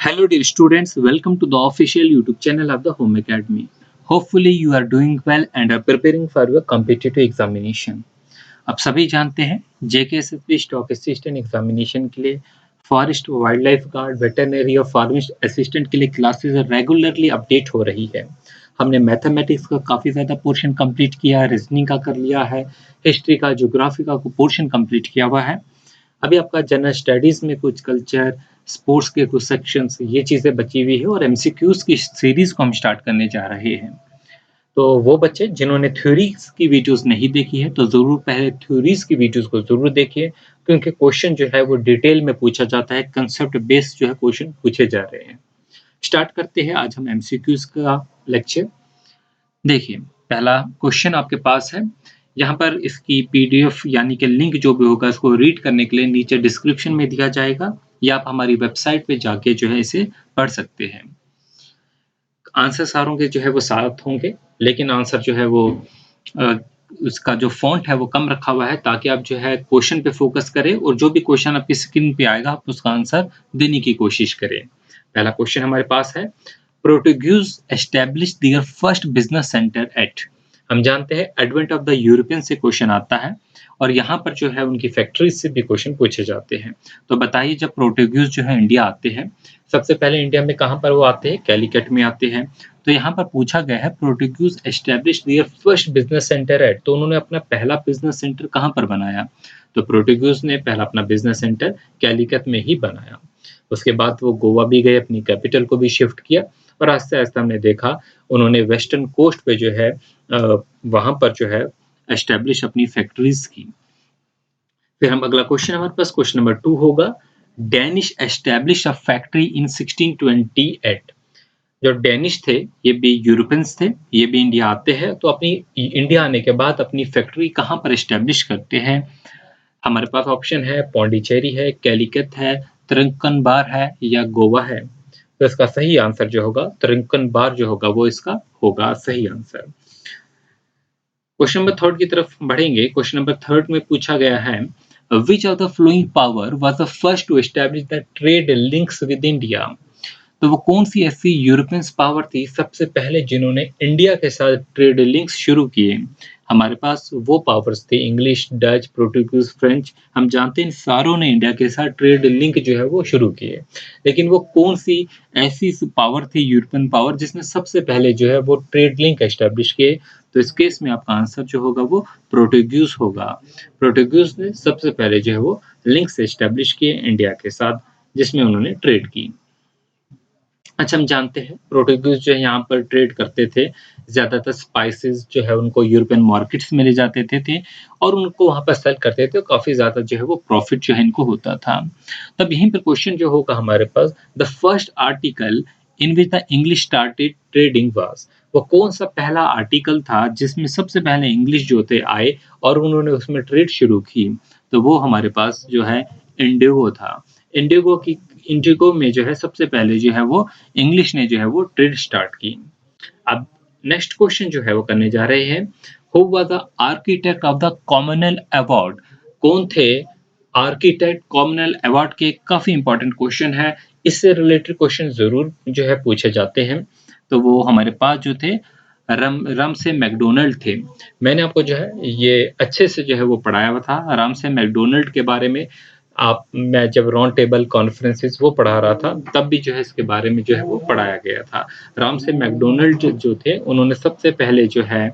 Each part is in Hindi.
Hello, dear students. Welcome to the official YouTube channel of the Home Academy. Hopefully, you are doing well and are preparing for your competitive examination. अब सभी जानते हैं JKSSB स्टॉक असिस्टेंट एग्जामिनेशन के लिए forest wild life guard veterinary और फार्मिस्ट असिस्टेंट के लिए क्लासेस रेगुलरली अपडेट हो रही है। हमने मैथमेटिक्स का काफ़ी ज़्यादा पोर्शन कंप्लीट किया है, रीजनिंग का कर लिया है, हिस्ट्री का, ज्योग्राफी का पोर्शन कंप्लीट किया हुआ है। अभी आपका जनरल स्टडीज में कुछ कल्चर, स्पोर्ट्स के कुछ सेक्शंस, ये चीज़ें बची हुई है और एमसीक्यूज की सीरीज को हम स्टार्ट करने जा रहे हैं। तो वो बच्चे जिन्होंने थ्योरीज की वीडियोस नहीं देखी है तो ज़रूर पहले थ्योरीज की वीडियोस को ज़रूर देखिए, क्योंकि क्वेश्चन जो है वो डिटेल में पूछा जाता है, कंसेप्ट बेस्ड जो है क्वेश्चन पूछे जा रहे हैं। स्टार्ट करते हैं आज हम एमसीक्यूज का लेक्चर। देखिए, पहला क्वेश्चन आपके पास है। यहाँ पर इसकी पीडीएफ यानी कि लिंक जो भी होगा इसको रीड करने के लिए नीचे डिस्क्रिप्शन में दिया जाएगा, या आप हमारी वेबसाइट पे जाके जो है इसे पढ़ सकते हैं। आंसर सारों के जो है वो साथ होंगे, लेकिन आंसर जो है वो उसका जो फॉन्ट है वो कम रखा हुआ है, ताकि आप जो है क्वेश्चन पे फोकस करें और जो भी क्वेश्चन आपकी स्क्रीन पे आएगा आप उसका आंसर देने की कोशिश करें। पहला क्वेश्चन हमारे पास है, Portuguese establish their first business centre at. हम जानते हैं एडवेंट ऑफ द यूरोपियन से क्वेश्चन आता है और यहाँ पर जो है उनकी फैक्ट्रीज से भी क्वेश्चन पूछे जाते हैं। तो बताइए, जब प्रोटुगीज जो है इंडिया आते हैं, सबसे पहले इंडिया में कहाँ पर वो आते हैं? कैलिकट में आते हैं। तो यहाँ पर पूछा गया है Portuguese establish their first business centre at, तो उन्होंने अपना पहला बिजनेस सेंटर कहाँ पर बनाया? तो प्रोटुगीज ने पहला अपना बिजनेस सेंटर कैलिकट में ही बनाया। उसके बाद वो गोवा भी गए, अपनी कैपिटल को भी शिफ्ट किया और आस्ते आस्ते हमने देखा उन्होंने वेस्टर्न कोस्ट पे जो है वहां पर जो है एस्टेब्लिश अपनी फैक्ट्रीज की। फिर हम अगला क्वेश्चन, हमारे पास क्वेश्चन नंबर 2 होगा, Danish establish a factory in 1628। जो डेनिश थे ये भी यूरोपियंस थे, ये भी इंडिया आते हैं, तो अपनी इंडिया आने के बाद अपनी फैक्ट्री कहाँ पर एस्टेब्लिश करते हैं? हमारे पास ऑप्शन है पौंडीचेरी है, कैलिकट है, तिरुवनंतपुरम है या गोवा है। तो इसका सही आंसर जो होगा तिरुवनंतपुरम जो होगा वो इसका होगा सही आंसर। क्वेश्चन नंबर 3 की तरफ बढ़ेंगे। क्वेश्चन नंबर 3 में पूछा गया है, which of the following power was the first to establish the trade links with India. तो वो कौन सी ऐसी यूरोपियंस पावर थी सबसे पहले जिन्होंने इंडिया के साथ ट्रेड लिंक्स शुरू किए? हमारे पास वो पावर्स थे इंग्लिश, डच, पोर्टुगीज, फ्रेंच। हम जानते हैं इन सारों ने इंडिया के साथ ट्रेड लिंक जो है वो शुरू किए, लेकिन वो कौन सी ऐसी पावर थी यूरोपियन पावर जिसने सबसे पहले जो है वो ट्रेड लिंक एस्टेब्लिश किए? तो इस केस में आपका आंसर जो होगा वो पोर्टुगीज होगा। पोर्टुगीज ने सबसे पहले जो है वो लिंक्स एस्टेब्लिश किए इंडिया के साथ, जिसमें उन्होंने ट्रेड की। अच्छा, हम जानते हैं पोर्टुगीज जो है यहाँ पर ट्रेड करते थे, ज़्यादातर स्पाइसेस जो है उनको यूरोपियन मार्केट्स में ले जाते थे और उनको वहाँ पर सेल करते थे, काफ़ी ज़्यादा जो है वो प्रॉफिट जो है इनको होता था। तब यहीं पर क्वेश्चन जो होगा हमारे पास, the first article in which the English started trading was. वो कौन सा पहला आर्टिकल था जिसमें सबसे पहले इंग्लिश जो थे आए और उन्होंने उसमें ट्रेड शुरू की? तो वो हमारे पास जो है इंडिगो था। इंडिगो में जो है सबसे पहले जो है वो इंग्लिश ने जो है वो ट्रेड स्टार्ट की। अब नेक्स्ट क्वेश्चन जो है वो करने जा रहे हैं, who was the architect of the Commonwealth award. कौन थे आर्किटेक्ट कॉमनवेल्थ अवार्ड के? काफी इंपॉर्टेंट क्वेश्चन है, इससे रिलेटेड क्वेश्चन जरूर जो है पूछे जाते हैं। तो वो हमारे पास जो थे रम से मैकडोनल्ड थे। मैंने आपको जो है ये अच्छे से जो है वो पढ़ाया हुआ था राम से मैकडोनल्ड के बारे में। मैं जब राउंड टेबल कॉन्फ्रेंसेस वो पढ़ा रहा था तब भी जो है इसके बारे में जो है वो पढ़ाया गया था। राम से मैकडोनल्ड जो थे उन्होंने सबसे पहले जो है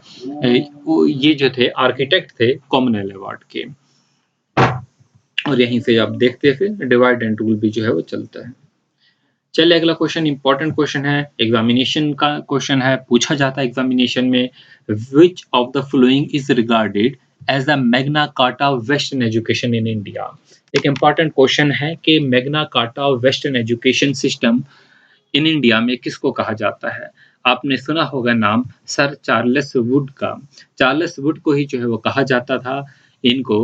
ये जो थे आर्किटेक्ट थे कॉमनवेल्थ अवार्ड के। और यहीं से आप देखते फिर डिवाइड एंड रूल भी जो है वो चलता है। चलिए अगला क्वेश्चन इंपॉर्टेंट क्वेश्चन है, एग्जामिनेशन का क्वेश्चन है, पूछा जाता है एग्जामिनेशन में, which of the following is regarded as the Magna Carta of western education in India. एक इंपॉर्टेंट क्वेश्चन है कि Magna Carta of western education system in India में किसको कहा जाता है? आपने सुना होगा नाम सर चार्ल्स वुड का। चार्ल्स वुड को ही जो है वो कहा जाता था इनको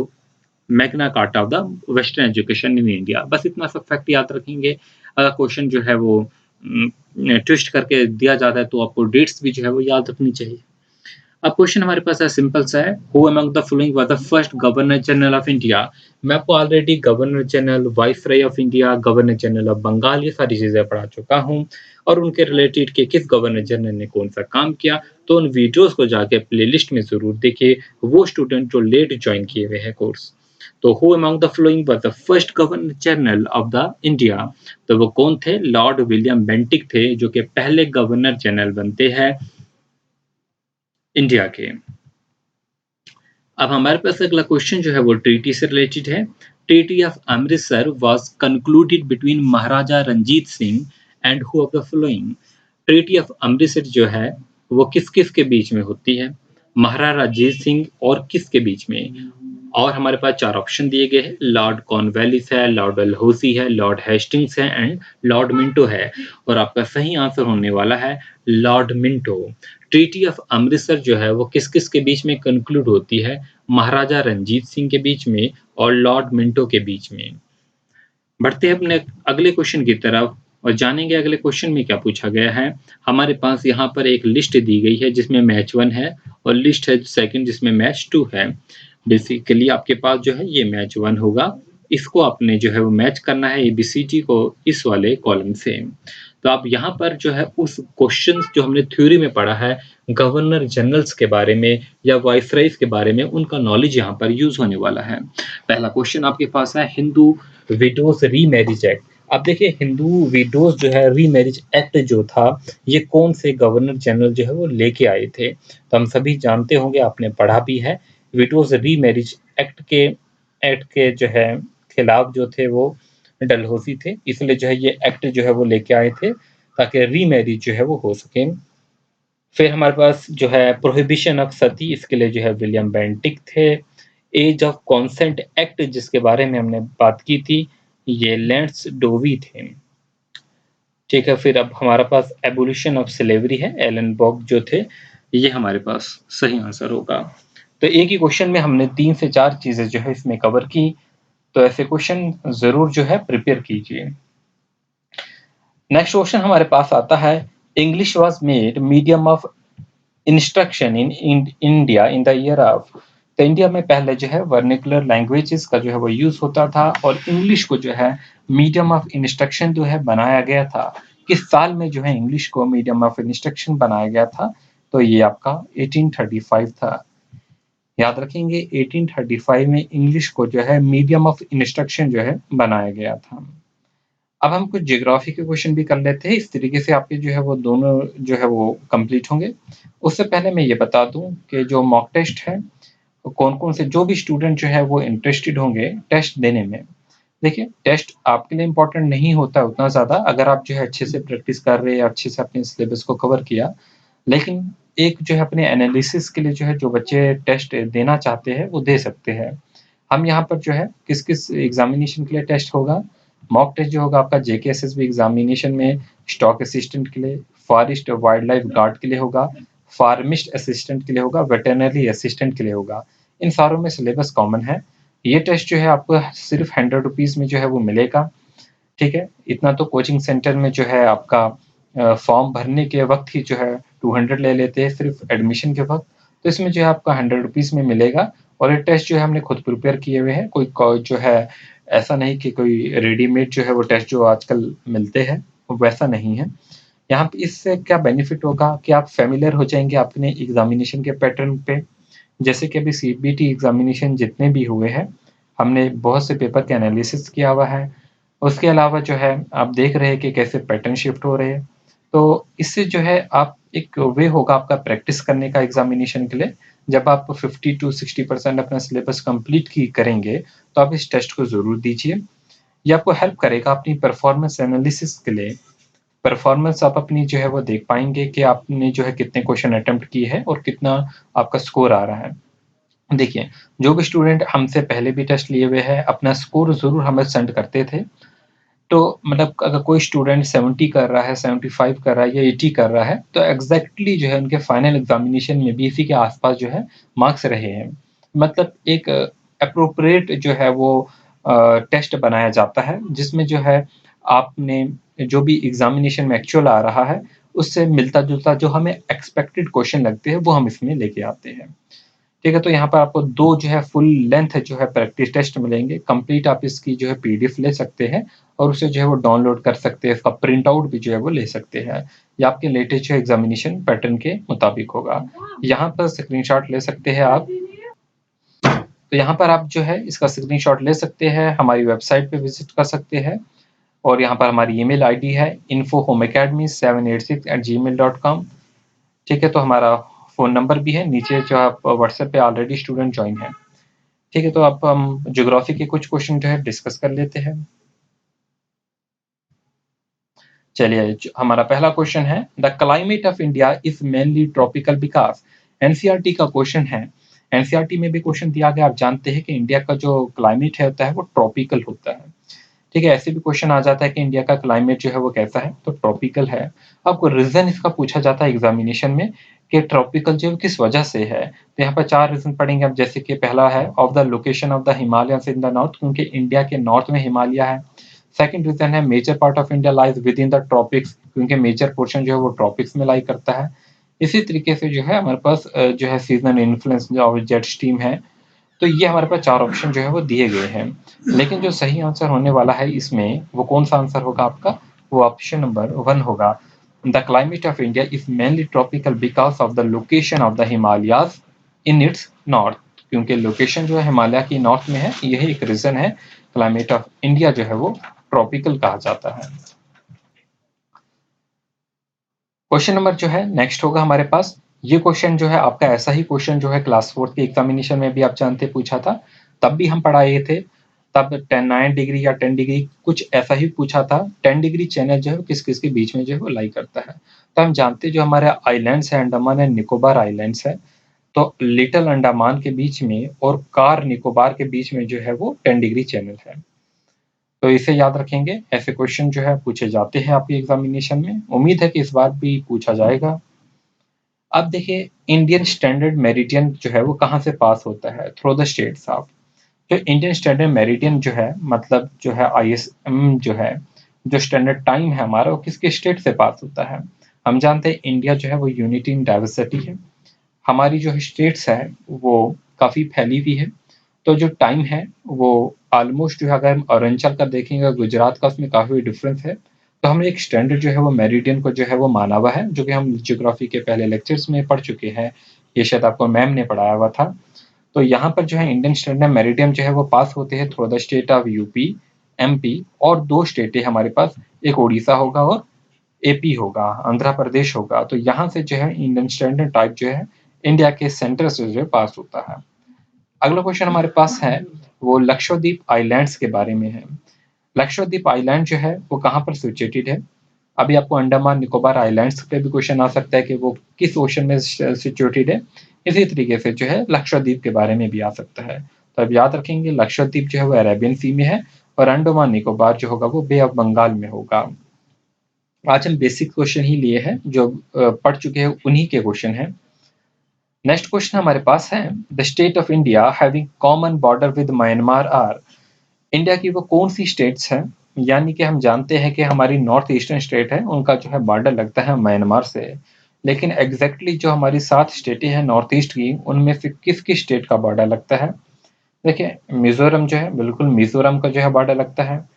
Magna Carta of the western education in India. बस इतना सब फैक्ट याद रखेंगे। अगर क्वेश्चन जो है वो ट्विस्ट करके दिया जाता है तो आपको डेट्स भी जो है वो याद रखनी चाहिए। अब क्वेश्चन हमारे पास है सिंपल सा है, who among the following was the first governor general of India. मैं आपको already governor general, viceroy of India, governor general of Bengal ये सारी चीजें पढ़ा चुका हूँ, और उनके रिलेटेड के किस गवर्नर जनरल ने कौन सा काम किया, तो उन वीडियोस को जाके प्लेलिस्ट में जरूर देखिए, वो स्टूडेंट जो लेट ज्वाइन किए हुए हैं कोर्स। तो who among the following was the first governor general of the India, तो वो कौन थे? लॉर्ड विलियम बेंटिक थे, जो कि पहले गवर्नर जनरल बनते हैं इंडिया के। अब हमारे पास अगला क्वेश्चन जो है वो ट्रीटी से रिलेटेड है। Treaty of Amritsar was concluded between Maharaja Ranjit Singh and who of the following. Treaty of Amritsar जो है वो किस किस के बीच में होती है? महाराजा रंजीत सिंह और किसके बीच में? और हमारे पास चार ऑप्शन दिए गए हैं, लॉर्ड कॉर्नवालिस है, लॉर्ड डलहौसी है, लॉर्ड हेस्टिंग्स है एंड लॉर्ड मिंटो है। और आपका सही आंसर होने वाला है Lord Minto. Treaty of Amritsar जो है वो किस किस के बीच में कंक्लूड होती है? महाराजा रंजीत सिंह के बीच में और लॉर्ड मिंटो के बीच में। बढ़ते हैं अपने अगले क्वेश्चन की तरफ और जानेंगे अगले क्वेश्चन में क्या पूछा गया है। हमारे पास यहाँ पर एक लिस्ट दी गई है जिसमें मैच 1 है और लिस्ट है सेकंड जिसमें मैच 2 है। बेसिकली आपके पास जो है ये मैच 1 होगा, इसको आपने जो है वो मैच करना है एबीसीडी को इस वाले कॉलम से। तो आप यहाँ पर जो है उस क्वेश्चन जो हमने थ्योरी में पढ़ा है गवर्नर जनरल्स के बारे में या वाइसराइज के बारे में, उनका नॉलेज यहाँ पर यूज होने वाला है। पहला क्वेश्चन आपके पास है हिंदू विडोज रीमैरिज एक्ट। अब देखिए हिंदू विडोज जो है रीमैरिज एक्ट जो था ये कौन से गवर्नर जनरल जो है वो लेके आए थे? तो हम सभी जानते होंगे, आपने पढ़ा भी है, विडोज रीमैरिज एक्ट के जो है खिलाफ जो थे वो डलहौसी थे, इसलिए जो है ये एक्ट जो है वो लेके आए थे ताकि रीमैरिज जो है वो हो सके। फिर हमारे पास जो है प्रोहिबिशन ऑफ सती, इसके लिए जो है विलियम बेंटिक थे। एज ऑफ कॉन्सेंट एक्ट जिसके बारे में हमने बात की थी, ये लेंस डोवी थे। ठीक है, फिर अब हमारे पास एबोलिशन ऑफ स्लेवरी है, एलन बॉक जो थे, ये हमारे पास सही आंसर होगा। तो एक ही क्वेश्चन में हमने 3 से 4 चीजें जो है इसमें कवर की, तो ऐसे क्वेश्चन जरूर जो है प्रिपेयर कीजिए। नेक्स्ट क्वेश्चन हमारे पास आता है, English was made medium of instruction in India in the year of. तो इंडिया में पहले जो है वर्निकुलर लैंग्वेजेस का जो है वो यूज होता था और इंग्लिश को जो है मीडियम ऑफ इंस्ट्रक्शन जो है बनाया गया था। किस साल में जो है इंग्लिश को मीडियम ऑफ इंस्ट्रक्शन बनाया गया था? तो ये आपका 1835 था। याद रखेंगे 1835 में इंग्लिश को जो है मीडियम ऑफ इंस्ट्रक्शन जो है बनाया गया था। अब हम कुछ ज्योग्राफी के क्वेश्चन भी कर लेते हैं, इस तरीके से आपके जो है वो दोनों जो है वो कंप्लीट होंगे। उससे पहले मैं ये बता दूं कि जो मॉक टेस्ट है कौन-कौन से जो भी स्टूडेंट जो है वो इंटरेस्टेड होंगे टेस्ट देने में। देखिए टेस्ट आपके लिए इम्पोर्टेंट नहीं होता है उतना ज़्यादा, अगर आप जो है अच्छे से प्रैक्टिस कर रहे हैं, अच्छे से अपने सिलेबस को कवर किया। लेकिन एक जो है अपने एनालिसिस के लिए जो है जो बच्चे टेस्ट देना चाहते हैं वो दे सकते हैं। हम यहाँ पर जो है किस-किस एग्ज़ामिनेशन के लिए टेस्ट होगा, मॉक टेस्ट जो होगा आपका जेके एसएसबी एग्ज़ामिनेशन में स्टॉक असिस्टेंट के लिए, फॉरेस्ट वाइल्ड लाइफ गार्ड के लिए होगा, फार्मिस्ट असिस्टेंट के लिए होगा, वेटरनरी असिस्टेंट के लिए होगा। इन सारों में सिलेबस कॉमन है। ये टेस्ट जो है आपको सिर्फ ₹100 में जो है वो मिलेगा, ठीक है? इतना तो कोचिंग सेंटर में जो है आपका फॉर्म भरने के वक़्त ही जो है 200 ले लेते हैं सिर्फ एडमिशन के वक़्त। तो इसमें जो है आपका ₹100 में मिलेगा और ये टेस्ट जो है हमने खुद प्रिपेयर किए हुए हैं। कोई जो है ऐसा नहीं कि कोई रेडीमेड जो है वो टेस्ट जो आजकल मिलते हैं, वैसा नहीं है। यहाँ पे इससे क्या बेनिफिट होगा कि आप फ़ैमिलियर हो जाएँगे अपने एग्ज़ामिनेशन के पैटर्न पे। जैसे कि अभी सीबीटी एग्ज़ामिनेशन जितने भी हुए हैं, हमने बहुत से पेपर का एनालिसिस किया हुआ है। उसके अलावा जो है आप देख रहे हैं कि कैसे पैटर्न शिफ्ट हो रहे हैं। तो इससे जो है आप एक वे होगा आपका प्रैक्टिस करने का एग्ज़ामिनेशन के लिए। जब आप 50 टू 60% अपना सिलेबस कंप्लीट करेंगे, तो आप इस टेस्ट को ज़रूर दीजिए। ये आपको हेल्प करेगा अपनी परफॉर्मेंस एनालिसिस के लिए। परफॉर्मेंस आप अपनी जो है वो देख पाएँगे कि आपने जो है कितने क्वेश्चन अटेम्प्ट किए हैं और कितना आपका स्कोर आ रहा है। देखिए, जो भी स्टूडेंट हमसे पहले भी टेस्ट लिए हुए हैं, अपना स्कोर ज़रूर हमें सेंड करते थे। तो मतलब अगर कोई स्टूडेंट 70 कर रहा है, 75 कर रहा है या 80 कर रहा है, तो एग्ज़ैक्टली जो है उनके फाइनल एग्ज़ामिनेशन में भी इसी के आस-पास जो है मार्क्स रहे हैं। मतलब एक एप्रोप्रिएट जो है वो टेस्ट बनाया जाता है, जिसमें जो है आपने जो भी एग्ज़ामिनेशन में एक्चुअल आ रहा है, उससे मिलता जुलता जो हमें एक्सपेक्टेड क्वेश्चन लगते हैं वो हम इसमें लेके आते हैं। ठीक है, तो यहाँ पर आपको 2 जो है फुल लेंथ जो है प्रैक्टिस टेस्ट मिलेंगे। कंप्लीट आप इसकी जो है पीडीएफ ले सकते हैं और उसे जो है वो डाउनलोड कर सकते हैं। इसका प्रिंट आउट भी जो है वो ले सकते हैं। ये आपके लेटेस्ट जो एग्जामिनेशन पैटर्न के मुताबिक होगा। यहाँ पर स्क्रीनशॉट ले सकते हैं आप। तो यहाँ पर आप जो है इसका स्क्रीनशॉट ले सकते हैं, हमारी वेबसाइट पे विजिट कर सकते हैं और यहाँ पर हमारी ईमेल आईडी है info@homeacademy786@gmail.com। ठीक है, तो हमारा फ़ोन नंबर भी है नीचे, जो आप व्हाट्सएप पे ऑलरेडी स्टूडेंट ज्वाइन है। ठीक है, तो अब हम ज्योग्राफी के कुछ क्वेश्चन जो है डिस्कस कर लेते हैं। चलिए, हमारा पहला क्वेश्चन है, the climate of India is mainly tropical because. NCERT का क्वेश्चन है। एनसीईआरटी में भी क्वेश्चन दिया गया, आप जानते हैं कि इंडिया का जो क्लाइमेट है होता है वो ट्रॉपिकल होता है। ठीक है, ऐसे भी क्वेश्चन आ जाता है कि इंडिया का क्लाइमेट जो है वो कैसा है, तो ट्रॉपिकल है। आपको रीजन इसका पूछा जाता है एग्जामिनेशन में कि ट्रॉपिकल जो किस वजह से है, तो यहाँ पर 4 रीजन पढ़ेंगे आप। जैसे कि पहला है of the location of the Himalayas in the north, क्योंकि इंडिया के नॉर्थ में हिमालय है। सेकंड रीजन है major part of India lies within the tropics, क्योंकि मेजर पोर्शन जो है वो ट्रॉपिक्स में लाई करता है। इसी तरीके से जो है हमारे पास जो है सीजनल इन्फ्लुएंस जो जेट स्ट्रीम है। तो ये हमारे पास 4 ऑप्शन जो है वो दिए गए हैं, लेकिन जो सही आंसर होने वाला है इसमें वो कौन सा आंसर होगा आपका, वो ऑप्शन नंबर 1 होगा। The climate of India is mainly tropical because of the location of the Himalayas in its north, क्योंकि लोकेशन जो है हिमालय की नॉर्थ में है, यही एक रीजन है क्लाइमेट ऑफ इंडिया जो है वो ट्रॉपिकल कहा जाता है। क्वेश्चन नंबर जो है नेक्स्ट होगा हमारे पास। ये क्वेश्चन जो है आपका ऐसा ही क्वेश्चन जो है क्लास 4 के एग्जामिनेशन में भी आप जानते पूछा था, तब भी हम पढ़ाए थे। तब 9 डिग्री या 10 डिग्री कुछ ऐसा ही पूछा था। 10 डिग्री चैनल जो है किस किस के बीच में जो है वो लाई करता है। तो हम जानते जो हमारे आइलैंड्स है, अंडमान एंड निकोबार आइलैंड्स है, तो लिटिल अंडमान के बीच में और कार निकोबार के बीच में जो है वो 10 डिग्री चैनल है। तो इसे याद रखेंगे, ऐसे क्वेश्चन जो है पूछे जाते हैं आपके एग्जामिनेशन में। उम्मीद है कि इस बार भी पूछा जाएगा। अब देखिए, इंडियन स्टैंडर्ड मेरिडियन जो है वो कहाँ से पास होता है, थ्रू द स्टेट्स ऑफ। जो इंडियन स्टैंडर्ड मेरिडियन जो है, मतलब जो है आईएसएम जो है, जो स्टैंडर्ड टाइम है हमारा, वो किसके स्टेट से पास होता है। हम जानते हैं इंडिया जो है वो यूनिटी इन डाइवर्सिटी है। हमारी जो स्टेट्स है वो काफ़ी फैली हुई है। तो जो टाइम है वो ऑलमोस्ट जो है, अगर हम अरुणाचल का देखेंगे, गुजरात का, उसमें काफ़ी डिफरेंस है। तो हमने एक स्टैंडर्ड जो है वो मेरिडियन को जो है वो माना हुआ है, जो कि हम ज्योग्राफी के पहले लेक्चर्स में पढ़ चुके हैं। ये शायद आपको मैम ने पढ़ाया हुआ था। तो यहाँ पर जो है इंडियन स्टैंडर्ड मेरिडियन जो है वो पास होते हैं through the state of UP, MP, और 2 स्टेट है हमारे पास, एक उड़ीसा होगा और एपी होगा, आंध्र प्रदेश होगा। तो यहाँ से जो है इंडियन स्टैंडर्ड टाइप जो है इंडिया के सेंटर से जो है पास होता है। अगला क्वेश्चन हमारे पास है, वो लक्षद्वीप आइलैंड्स के बारे में है। लक्षद्वीप आइलैंड जो है वो कहाँ पर सिचुएटेड है। अभी आपको अंडमान निकोबार आइलैंड्स पे भी क्वेश्चन आ सकता है कि वो किस ओशन में सिचुएटेड है। इसी तरीके से जो है लक्षद्वीप के बारे में भी आ सकता है। तो अब याद रखेंगे, लक्षद्वीप जो है वो अरेबियन सी में है और अंडमान निकोबार जो होगा वो बे ऑफ बंगाल में होगा। आज हम बेसिक क्वेश्चन ही लिए हैं, जो पढ़ चुके हैं उन्हीं के क्वेश्चन हैं। नेक्स्ट क्वेश्चन हमारे पास है, the state of India having common border with Myanmar are. India की वो कौन सी स्टेट्स हैं, यानी कि हम जानते हैं कि हमारी नॉर्थ ईस्टर्न स्टेट है, उनका जो है बॉर्डर लगता है म्यांमार से। लेकिन एग्जैक्टली जो हमारी 7 स्टेटें हैं नॉर्थ ईस्ट की, उनमें से किस किस स्टेट का बॉर्डर लगता है। देखिए, मिजोरम जो है, बिल्कुल मिजोरम का जो है बॉर्डर लगता है।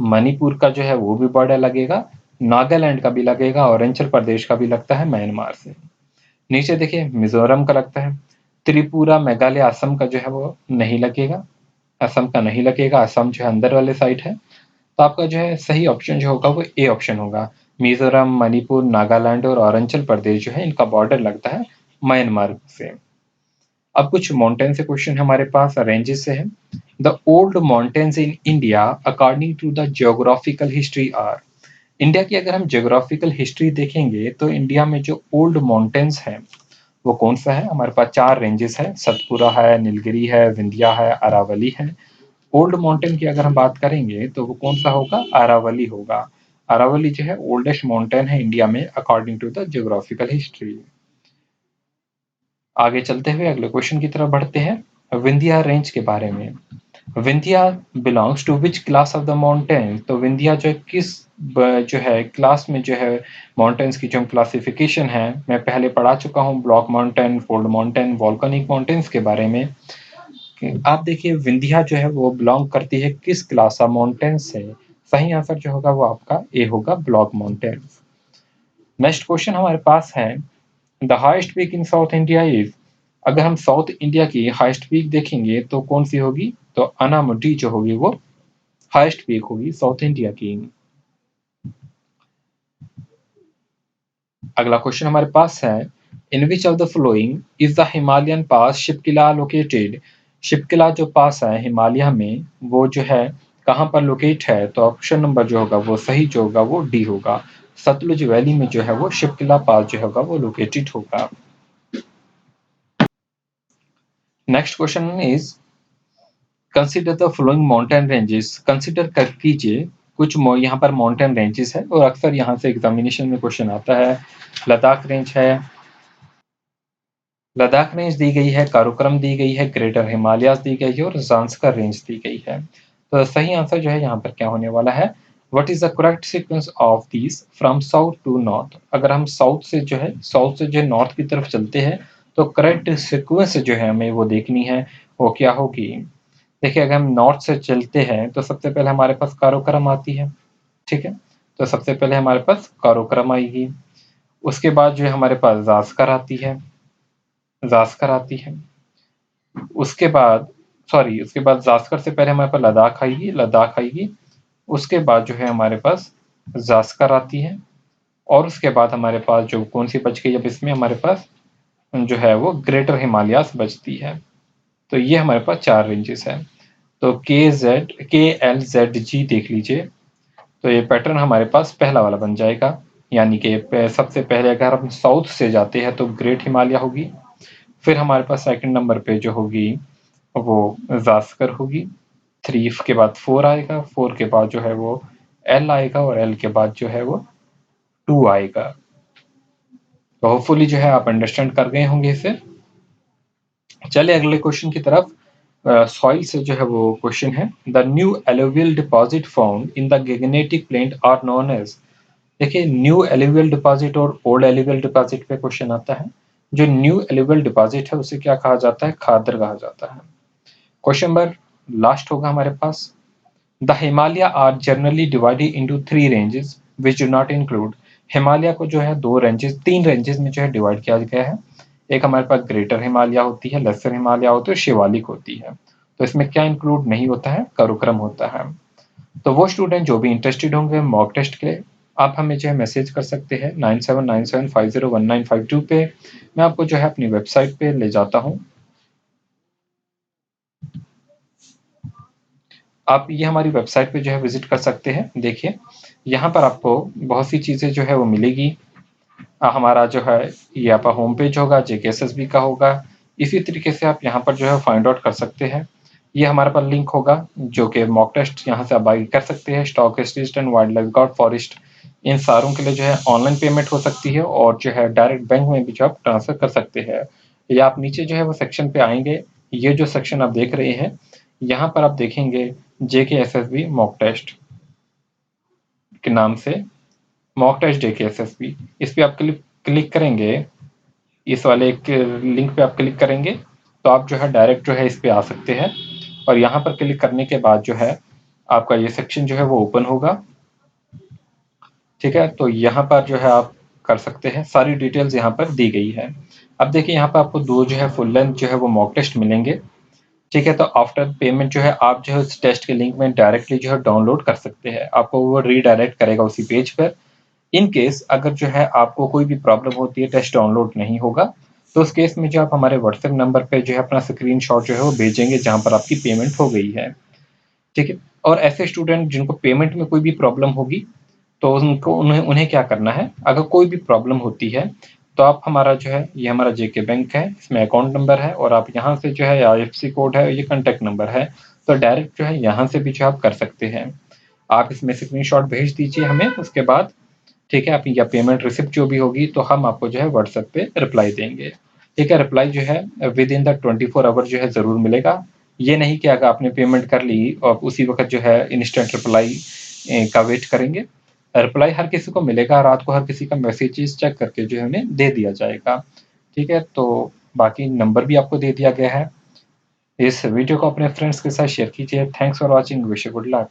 मणिपुर का जो है वो भी बॉर्डर लगेगा, नागालैंड का भी लगेगा, और अरुणाचल प्रदेश का भी लगता है म्यांमार से। नीचे देखिए, मिजोरम का लगता है। त्रिपुरा, मेघालय, असम का जो है वो नहीं लगेगा, असम का नहीं लगेगा, असम जो है अंदर वाले साइड है। तो आपका जो है सही ऑप्शन जो होगा वो ए ऑप्शन होगा। मिजोरम, मणिपुर, नागालैंड और अरुणाचल प्रदेश जो है इनका बॉर्डर लगता है म्यांमार से। अब कुछ माउंटेन से क्वेश्चन हमारे पास, रेंजेस से है। The old mountains in India according to the geographical history are. India की अगर हम जियोग्राफिकल हिस्ट्री देखेंगे तो इंडिया में जो ओल्ड माउंटेन्स हैं वो कौन सा है। हमारे पास 4 रेंजेस है, सतपुरा है, नीलगिरी है, विंध्या है, अरावली है। ओल्ड माउंटेन की अगर हम बात करेंगे तो वो कौन सा होगा, अरावली होगा। अरावली जो है ओल्डेस्ट माउंटेन है इंडिया में according to the geographical history. आगे चलते हुए अगले क्वेश्चन की तरफ बढ़ते हैं, विंध्या रेंज के बारे में। Vindhya belongs to which class of the mountain, तो विंध्या जो है किस जो है क्लास में जो है माउंटेन्स की जो क्लासिफिकेशन है मैं पहले पढ़ा चुका हूँ, block mountain, fold mountain, volcanic mountains के बारे में। आप देखिए विंध्या जो है वो बिलोंग करती है किस क्लास ऑफ माउंटेन से, सही आंसर जो होगा वो आपका ए होगा, ब्लॉक माउंटेन। नेक्स्ट क्वेश्चन हमारे पास है the highest peak in south India is, अगर हम साउथ इंडिया की हाईएस्ट पीक देखेंगे तो कौन सी होगी, तो अनामुडी जो होगी वो हाईएस्ट पीक होगी साउथ इंडिया की। अगला क्वेश्चन हमारे पास है in which of the flowing is the Himalayan pass Shipkila located, Shipkila जो पास है हिमालय में वो जो है कहाँ पर लोकेट है, तो ऑप्शन नंबर जो होगा वो सही जो होगा वो डी होगा, सतलुज वैली में जो है वो शिपकिला पास जो होगा वो लोकेटेड होगा। Next question is consider the flowing mountain ranges, consider कर कीजिए कुछ यहाँ पर माउंटेन रेंजेस है और अक्सर यहाँ से एग्जामिनेशन में क्वेश्चन आता है। लद्दाख रेंज है, लद्दाख रेंज दी गई है, काराकोरम दी गई है, ग्रेटर हिमालयाज दी गई है और ज़ांस्कर रेंज दी गई है। तो सही आंसर जो है यहाँ पर क्या होने वाला है, what is the correct sequence of these from south to north, अगर हम साउथ से जो है नॉर्थ की तरफ चलते हैं तो करेक्ट सीक्वेंस जो है हमें वो देखनी है, वो क्या होगी। देखिए अगर हम नॉर्थ से चलते हैं तो सबसे पहले हमारे पास काराकोरम आती है, ठीक है, तो सबसे पहले हमारे पास काराकोरम आएगी, उसके बाद जो है हमारे पास ज़ास्कर आती है, ज़ास्कर आती है, उसके बाद उसके बाद ज़ास्कर से पहले हमारे पास लद्दाख आएगी, लद्दाख आएगी, उसके बाद जो है हमारे पास ज़ास्कर आती है और उसके बाद हमारे पास जो कौन सी बच गई, अब इसमें हमारे पास जो है वो ग्रेटर हिमालयास बचती है। तो ये हमारे पास 4 रेंजेस हैं। तो KLZG देख लीजिए, तो ये पैटर्न हमारे पास पहला वाला बन जाएगा, यानी कि सबसे पहले अगर हम साउथ से जाते हैं तो ग्रेट हिमालय होगी, फिर हमारे पास सेकंड नंबर पे जो होगी वो ज़ास्कर होगी, 3 के बाद 4 आएगा, 4 के बाद जो है वो L आएगा और L के बाद जो है वो 2 आएगा। तो होपफुली जो है आप अंडरस्टैंड कर गए होंगे इसे। चलिए अगले क्वेश्चन की तरफ। सॉइल से जो है वो क्वेश्चन है the new alluvial deposit found in the Gangetic plain are known as, देखिए न्यू एलुवियल डिपॉजिट और ओल्ड एलुवियल डिपॉजिट पे क्वेश्चन आता है। जो न्यू एलुवियल डिपॉजिट है उसे क्या कहा जाता है, खादर कहा जाता है। क्वेश्चन नंबर लास्ट होगा हमारे पास the Himalaya are generally divided into 3 ranges which do not include, Himalaya को जो है 3 रेंजेस में जो है डिवाइड किया गया है। एक हमारे पास ग्रेटर हिमालय होती है, लेसर हिमालय होती है, शिवालिक होती है। तो इसमें क्या इंक्लूड नहीं होता है, काराकोरम होता है। तो वो स्टूडेंट जो भी इंटरेस्टेड होंगे मॉक टेस्ट के लिए आप हमें जो है मैसेज कर सकते हैं 9797501952 पे। मैं आपको जो है अपनी वेबसाइट पे ले जाता हूँ। आप ये हमारी वेबसाइट पे जो है विजिट कर सकते हैं। देखिए यहाँ पर आपको बहुत सी चीज़ें जो है वो मिलेगी। हमारा जो है ये आपका होम पेज होगा, JKSSB का होगा। इसी तरीके से आप यहाँ पर जो है फाइंड आउट कर सकते हैं। ये हमारे पास लिंक होगा जो कि मॉक टेस्ट यहाँ से आप बाई कर सकते हैं। Stock exchange and wild life guard forest, इन सारों के लिए जो है ऑनलाइन पेमेंट हो सकती है और जो है डायरेक्ट बैंक में भी जो आप ट्रांसफर कर सकते हैं। या आप नीचे जो है वो सेक्शन पे आएंगे, ये जो सेक्शन आप देख रहे हैं यहाँ पर आप देखेंगे JKSSB मॉक टेस्ट के नाम से, मॉक टेस्ट JKSSB, इस पे आप क्लिक करेंगे, इस वाले एक लिंक पे आप क्लिक करेंगे तो आप जो है डायरेक्ट जो है इस पे आ सकते हैं और यहाँ पर क्लिक करने के बाद जो है आपका ये सेक्शन जो है वो ओपन होगा, ठीक है। तो यहाँ पर जो है आप कर सकते हैं, सारी डिटेल्स यहाँ पर दी गई है। अब देखिए यहाँ पर आपको 2 जो है फुल लेंथ जो है वो मॉक टेस्ट मिलेंगे, ठीक है। तो आफ्टर पेमेंट जो है आप जो है उस टेस्ट के लिंक में डायरेक्टली जो है डाउनलोड कर सकते हैं, आपको वो रीडायरेक्ट करेगा उसी पेज पर। इन केस अगर जो है आपको कोई भी प्रॉब्लम होती है, टेस्ट डाउनलोड नहीं होगा, तो उस केस में जो आप हमारे व्हाट्सएप नंबर पे जो है अपना स्क्रीनशॉट जो है वो भेजेंगे जहाँ पर आपकी पेमेंट हो गई है, ठीक है। और ऐसे स्टूडेंट जिनको पेमेंट में कोई भी प्रॉब्लम होगी तो उनको उन्हें क्या करना है, अगर कोई भी प्रॉब्लम होती है तो आप हमारा जो है ये हमारा JK बैंक है, इसमें अकाउंट नंबर है और आप यहाँ से जो है IFSC कोड है, ये कॉन्टैक्ट नंबर है, तो डायरेक्ट जो है यहाँ से भी जो आप कर सकते हैं। आप इसमें स्क्रीनशॉट भेज दीजिए हमें, उसके बाद ठीक है आप या पेमेंट रिसिप्ट जो भी होगी तो हम आपको जो है व्हाट्सएप पे रिप्लाई देंगे, ठीक है। रिप्लाई जो है विद इन द 24 आवर जो है ज़रूर मिलेगा, ये नहीं कि अगर आपने पेमेंट कर ली और उसी वक़्त जो है इंस्टेंट रिप्लाई का वेट करेंगे। रिप्लाई हर किसी को मिलेगा, रात को हर किसी का मैसेजेस चेक करके जो है उन्हें दे दिया जाएगा। ठीक है? तो बाकी नंबर भी आपको दे दिया गया है। इस वीडियो को अपने फ्रेंड्स के साथ शेयर कीजिए। Thanks for watching, wish you good luck.